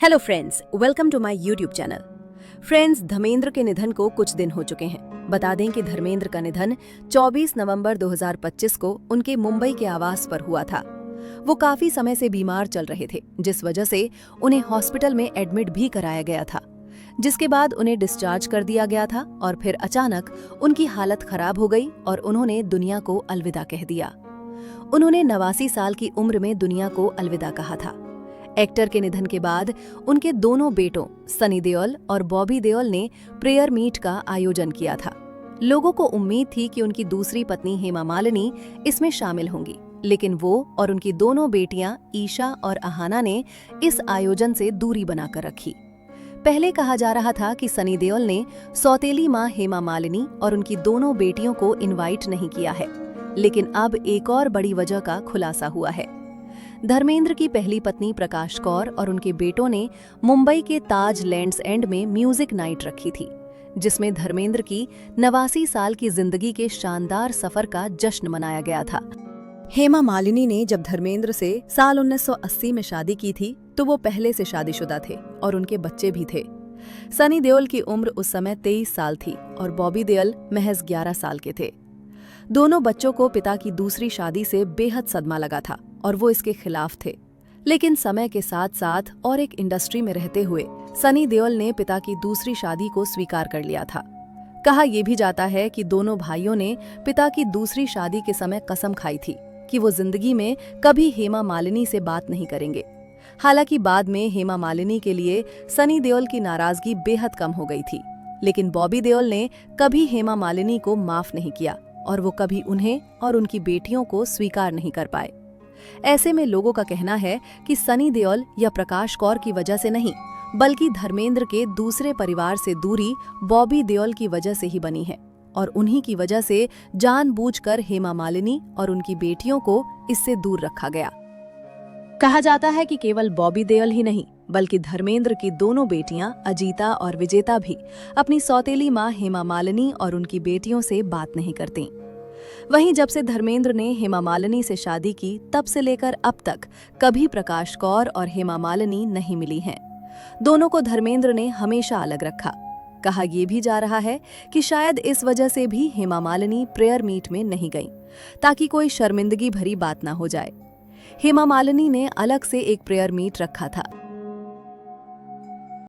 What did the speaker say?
Hello friends, welcome to my YouTube channel. Friends, Dharmendra के निधन को कुछ दिन हो चुके हैं। बता दें कि धर्मेंद्र का निधन 24 नवंबर 2025 को उनके मुंबई के आवास पर हुआ था। वो काफी समय से बीमार चल रहे थे, जिस वजह से उन्हें हॉस्पिटल में एडमिट भी कराया गया था, जिसके बाद उन्हें डिस्चार्ज कर दिया गया था और फिर अचानक उनकी हालत खराब हो गई और उन्होंने दुनिया को अलविदा कह दिया। उन्होंने 89 साल की उम्र में दुनिया को अलविदा कहा था। एक्टर के निधन के बाद उनके दोनों बेटों सनी देओल और बॉबी देओल ने प्रेयर मीट का आयोजन किया था। लोगों को उम्मीद थी कि उनकी दूसरी पत्नी हेमा मालिनी इसमें शामिल होंगी, लेकिन वो और उनकी दोनों बेटियां ईशा और अहाना ने इस आयोजन से दूरी बनाकर रखी। पहले कहा जा रहा था कि सनी देओल ने सौतेली मां हेमा मालिनी और उनकी दोनों बेटियों को इनवाइट नहीं किया है, लेकिन अब एक और बड़ी वजह का खुलासा हुआ है। धर्मेंद्र की पहली पत्नी प्रकाश कौर और उनके बेटों ने मुंबई के ताज लैंड्स एंड में म्यूजिक नाइट रखी थी, जिसमें धर्मेंद्र की 89 साल की जिंदगी के शानदार सफर का जश्न मनाया गया था। हेमा मालिनी ने जब धर्मेंद्र से साल 1980 में शादी की थी तो वो पहले से शादीशुदा थे और उनके बच्चे भी थे। सनी देओल की उम्र उस समय 23 साल थी और बॉबी देओल महज 11 साल के थे। दोनों बच्चों को पिता की दूसरी शादी से बेहद सदमा लगा था और वो इसके खिलाफ थे, लेकिन समय के साथ साथ और एक इंडस्ट्री में रहते हुए सनी देओल ने पिता की दूसरी शादी को स्वीकार कर लिया था। कहा यह भी जाता है कि दोनों भाइयों ने पिता की दूसरी शादी के समय कसम खाई थी कि वो जिंदगी में कभी हेमा मालिनी से बात नहीं करेंगे। हालांकि बाद में हेमा मालिनी के लिए सनी देओल की नाराजगी बेहद कम हो गई थी, लेकिन बॉबी देओल ने कभी हेमा मालिनी को माफ नहीं किया और वो कभी उन्हें और उनकी बेटियों को स्वीकार नहीं कर पाए। ऐसे में लोगों का कहना है कि सनी देओल या प्रकाश कौर की वजह से नहीं, बल्कि धर्मेंद्र के दूसरे परिवार से दूरी बॉबी देओल की वजह से ही बनी है और उन्हीं की वजह से जानबूझकर हेमा मालिनी और उनकी बेटियों को इससे दूर रखा गया। कहा जाता है कि केवल बॉबी देओल ही नहीं, बल्कि धर्मेंद्र की दोनों बेटियां अजीता और विजेता भी अपनी सौतेली मां हेमा मालिनी और उनकी बेटियों से बात नहीं करती। वहीं जब से धर्मेंद्र ने हेमा मालिनी से शादी की, तब से लेकर अब तक कभी प्रकाश कौर और हेमा मालिनी नहीं मिली हैं। दोनों को धर्मेंद्र ने हमेशा अलग रखा। कहा यह भी जा रहा है कि शायद इस वजह से भी हेमा मालिनी प्रेयर मीट में नहीं गईं, ताकि कोई शर्मिंदगी भरी बात ना हो जाए। हेमा मालिनी ने अलग से एक प्रेयर मीट रखा था,